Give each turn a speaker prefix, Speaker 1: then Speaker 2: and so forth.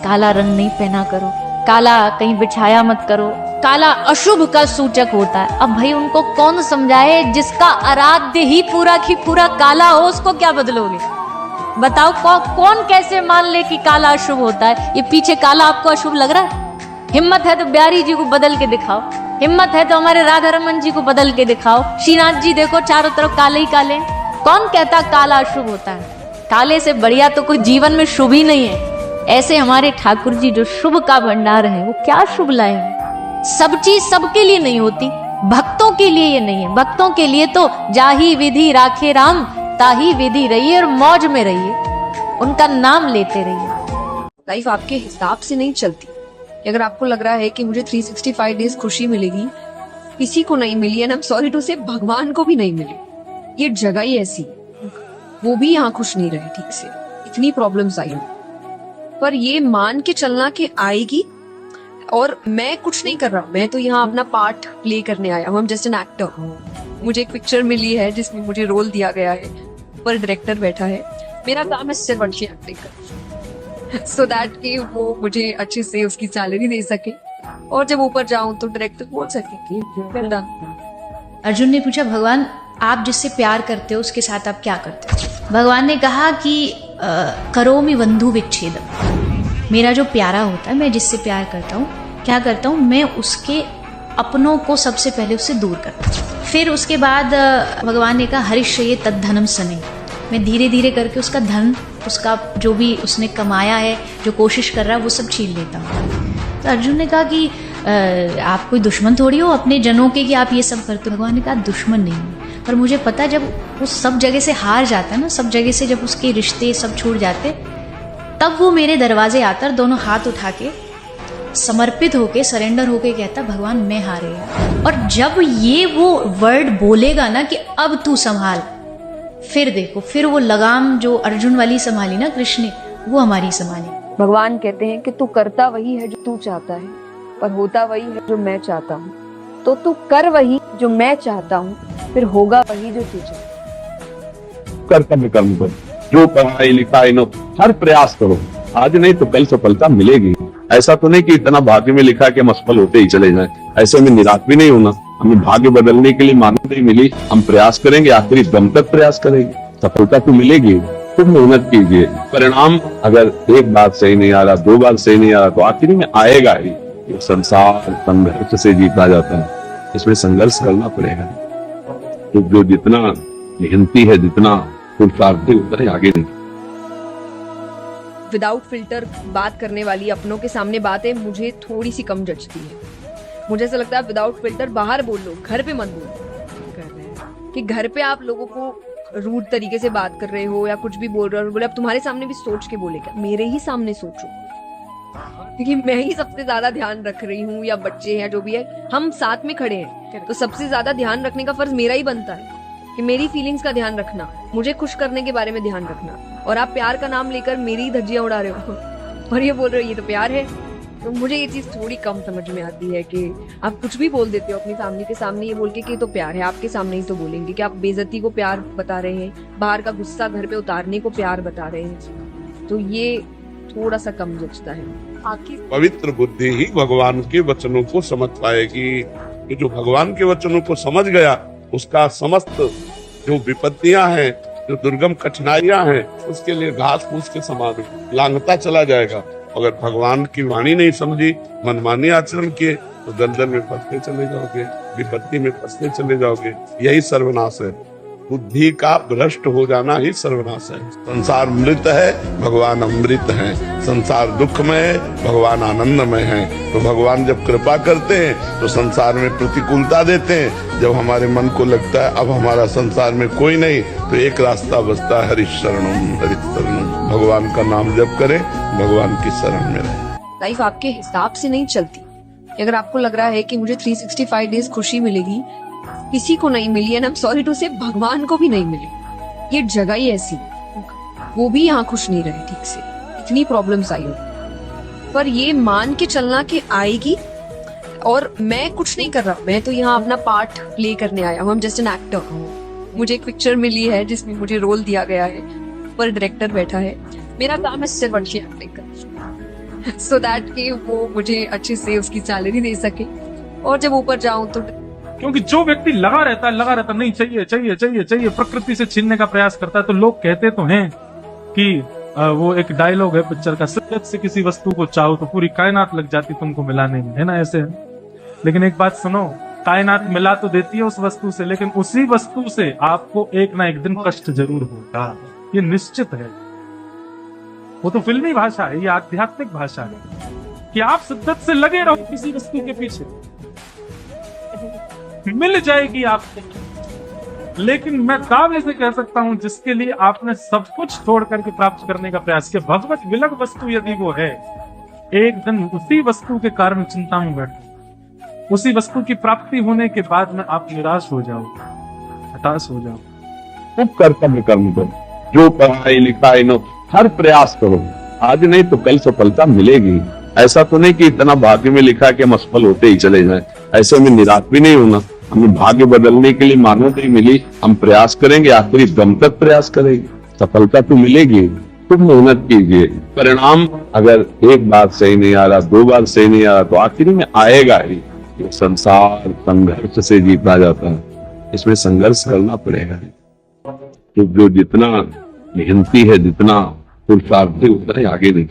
Speaker 1: काला रंग नहीं पहना करो, काला कहीं बिछाया मत करो, काला अशुभ का सूचक होता है। अब भाई उनको कौन समझाए, जिसका आराध्य ही पूरा की पूरा काला हो उसको क्या बदलोगे? बताओ कौन कैसे मान ले कि काला अशुभ होता है? ये पीछे काला आपको अशुभ लग रहा है? हिम्मत है तो बिहारी जी को बदल के दिखाओ, हिम्मत है तो हमारे राधा रमन जी को बदल के दिखाओ। श्रीनाथ जी देखो चारों तरफ काले ही काले। कौन कहता काला अशुभ होता है? काले से बढ़िया तो कोई जीवन में शुभ ही नहीं है। ऐसे हमारे ठाकुर जी जो शुभ का भंडार है वो क्या शुभ लाए हैं? सब चीज सबके लिए नहीं होती, भक्तों के लिए ये नहीं है। भक्तों के लिए तो जाही विधि राखे राम, ताही विधि रहिए और मौज में रहिए, उनका नाम लेते रहिए।
Speaker 2: लाइफ आपके हिसाब से नहीं चलती। अगर आपको लग रहा है कि मुझे 365 डेज खुशी मिलेगी, किसी को नहीं मिली, and I am sorry to say भगवान को भी नहीं मिली। ये जगह ही ऐसी, वो भी यहाँ खुश नहीं रहे ठीक से, इतनी प्रॉब्लम्स आई। पर ये मान के चलना कि आएगी, और मैं कुछ नहीं कर रहा, मैं तो यहाँ अपना पार्ट प्ले करने आया हूँ। I'm just an actor। मुझे एक पिक्चर मिली है जिसमें मुझे रोल दिया गया है, पर डायरेक्टर बैठा है, मेरा काम है सिर्फ अच्छी एक्टिंग करना, सो दैट कि वो मुझे अच्छे से उसकी सैलरी दे सके, और जब ऊपर जाऊं तो डायरेक्टर बोल सके कि well done।
Speaker 1: अर्जुन ने पूछा, भगवान आप जिससे प्यार करते हो उसके साथ आप क्या करते हो? भगवान ने कहा कि करोमि बंधु विच्छेदम। मेरा जो प्यारा होता है, मैं जिससे प्यार करता हूँ, क्या करता हूँ, मैं उसके अपनों को सबसे पहले उससे दूर करता हूँ। फिर उसके बाद भगवान ने कहा हरिष्ये तद्धनम सने। मैं धीरे धीरे करके उसका धन, उसका जो भी उसने कमाया है, जो कोशिश कर रहा है, वो सब छीन लेता हूँ। तो अर्जुन ने कहा कि आप कोई दुश्मन थोड़ी हो अपने जनों के कि आप ये सब करते हो। भगवान ने कहा दुश्मन नहीं हूँ, पर मुझे पता जब वो सब जगह से हार जाता है ना, सब जगह से जब उसके रिश्ते सब छूट जाते, तब वो मेरे दरवाजे आता और दोनों हाथ उठा के समर्पित होके, सरेंडर होके कहता भगवान मैं हार गया। और जब ये वो वर्ड बोलेगा ना कि अब तू संभाल, फिर देखो, फिर वो लगाम जो अर्जुन वाली संभाली ना कृष्ण ने, वो हमारी संभाली।
Speaker 2: भगवान कहते हैं कि तू करता वही है जो तू चाहता है, पर होता वही है जो मैं चाहता हूँ। तो तू कर वही जो मैं चाहता हूँ, फिर होगा वही जो तू चाहता।
Speaker 3: कर्तव्य कर्म करो, जो पढ़ाई लिखाई नो, हर प्रयास करो, आज नहीं तो कल सफलता मिलेगी। ऐसा तो नहीं कि इतना भाग्य में लिखा कि हम असफल होते ही चले जाएं। ऐसे में निराश भी नहीं होना। हमें भाग्य बदलने के लिए मानव नहीं मिली, हम प्रयास करेंगे, आखिरी दम तक प्रयास करेंगे, सफलता तो मिलेगी। खूब मेहनत कीजिए, परिणाम अगर एक बार सही नहीं आ रहा, दो बार सही नहीं आ रहा, तो आखिरी में आएगा ही। ये संसार संघर्ष से जीता जाता है, इसमें संघर्ष करना पड़ेगा। तो जो जितना मेहनती है, जितना पुरुषार्थी, उतना आगे नहीं।
Speaker 2: विदाउट फिल्टर बात करने वाली, अपनों के सामने बातें मुझे थोड़ी सी कम जचती है। मुझे ऐसा लगता है विदाउट फिल्टर बाहर बोल लो, घर पे मत बोलो। कि घर पे आप लोगों को रूड तरीके से बात कर रहे हो या कुछ भी बोल रहे हो, बोले अब तुम्हारे सामने भी सोच के बोलेगा, मेरे ही सामने सोचो, क्योंकि मैं ही सबसे ज्यादा ध्यान रख रही हूँ, या बच्चे हैं जो भी है, हम साथ में खड़े हैं, तो सबसे ज्यादा ध्यान रखने का फर्ज मेरा ही बनता है कि मेरी फीलिंग्स का ध्यान रखना, मुझे खुश करने के बारे में ध्यान रखना। और आप प्यार का नाम लेकर मेरी ही धज्जियां उड़ा रहे हो और ये बोल रहे हो ये तो प्यार है। तो मुझे ये चीज थोड़ी कम समझ में आती है कि आप कुछ भी बोल देते हो अपनी फैमिली के सामने ये बोल के कि ये तो प्यार है, आपके सामने ही तो बोलेंगे कि आप बेइज्जती को प्यार बता रहे हैं, बाहर का गुस्सा घर पे उतारने को प्यार बता रहे हैं। तो ये थोड़ा सा कम जचता है।
Speaker 4: पवित्र बुद्धि ही भगवान के वचनों को समझ पाएगी। कि जो भगवान के वचनों को समझ गया, उसका समस्त जो विपत्तियां हैं, जो दुर्गम कठिनाइयां हैं, उसके लिए घास फूस के समान लांघता चला जाएगा। अगर भगवान की वाणी नहीं समझी, मनमानी आचरण किए, तो दलदल में फंसते चले जाओगे, विपत्ति में फंसते चले जाओगे। यही सर्वनाश है। बुद्धि का भ्रष्ट हो जाना ही सर्वनाश है। संसार मृत है, भगवान अमृत है। संसार दुखमय है, भगवान आनंदमय है। तो भगवान जब कृपा करते हैं तो संसार में प्रतिकूलता देते हैं। जब हमारे मन को लगता है अब हमारा संसार में कोई नहीं, तो एक रास्ता बचता है, हरिशरणम हरिशरणम। भगवान का नाम जप करें, भगवान की शरण में रहें।
Speaker 2: लाइफ आपके हिसाब से नहीं चलती। अगर आपको लग रहा है कि मुझे 365 डेज खुशी मिलेगी, किसी को नहीं मिली, and I am sorry to say भगवान को भी नहीं मिली। ये जगह ही ऐसी, वो भी यहाँ खुश नहीं रहे ठीक से, इतनी प्रॉब्लम्स आई। पर ये मान के चलना कि आएगी, और मैं कुछ नहीं कर रहा, मैं तो यहाँ अपना पार्ट प्ले करने आया हूँ। I'm just an actor। मुझे एक पिक्चर मिली है जिसमें मुझे रोल दिया गया है, पर डायरेक्टर बैठा है, मेरा काम है सिर्फ अच्छी एक्टिंग करना। सो दैट कि वो मुझे अच्छे से उसकी सैलरी दे सके, और जब ऊपर जाऊं तो
Speaker 5: क्योंकि जो व्यक्ति लगा रहता नहीं चाहिए चाहिए चाहिए चाहिए, प्रकृति से छीनने का प्रयास करता है, तो लोग कहते तो हैं कि वो एक डायलॉग है पिक्चर का, शिद्दत से किसी वस्तु को चाहो तो पूरी कायनात लग जाती तुमको मिलाने में, है ना ऐसे। लेकिन एक बात सुनो, कायनात मिला तो देती है उस वस्तु से, लेकिन उसी वस्तु से आपको एक ना एक दिन कष्ट जरूर होगा, ये निश्चित है। वो तो फिल्मी भाषा है, ये आध्यात्मिक भाषा है कि आप शिद्दत से लगे रहो किसी वस्तु के पीछे, मिल जाएगी आपको। लेकिन मैं दावे से कह सकता हूं, जिसके लिए आपने सब कुछ छोड़ करके प्राप्त करने का प्रयास किया, भगवत विलग वस्तु यदि वो है, एक दिन उसी वस्तु के कारण चिंता में बैठो, उसी वस्तु की प्राप्ति होने के बाद में आप निराश हो जाओ, हताश हो जाओ।
Speaker 3: खूब कर्तव्य कर्म करो, जो पढ़ाई लिखाई नो हर प्रयास करो, आज नहीं तो कल सफलता मिलेगी। ऐसा तो नहीं कि इतना भाग्य में लिखा कि हम असफल होते ही चले जाएं, ऐसे में निराश भी नहीं होना। हमें भाग्य बदलने के लिए मान्यता मिली, हम प्रयास करेंगे, आखिरी दम तक प्रयास करेंगे, सफलता तो मिलेगी। खूब मेहनत कीजिए, परिणाम अगर एक बार सही नहीं आ रहा, 2 बार सही नहीं आ रहा, तो आखिरी में आएगा ही। ये संसार संघर्ष से जीता जाता है, इसमें संघर्ष करना पड़ेगा। तो जो जितना मेहनती है, जितना पुरुषार्थी, उतना ही आगे नहीं।